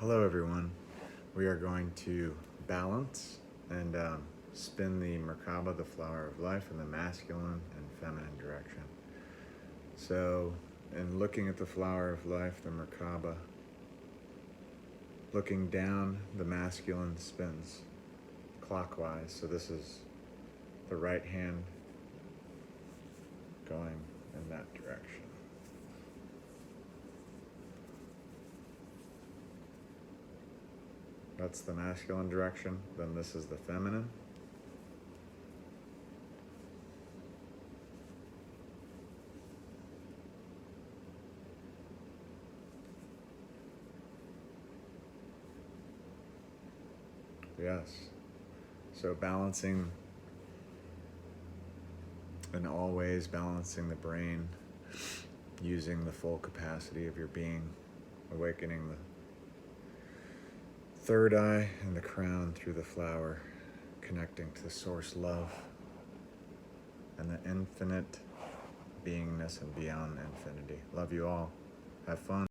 Hello everyone. We are going to balance and spin the Merkaba, the flower of life, in the masculine and feminine direction. So in looking at the flower of life, the Merkaba, looking down, the masculine spins clockwise. So this is the right hand going in that direction. That's the masculine direction. Then this is the feminine. Yes. So balancing, and always balancing the brain, using the full capacity of your being, awakening the third eye and the crown through the flower, connecting to the source love and the infinite beingness and beyond infinity. Love you all. Have fun.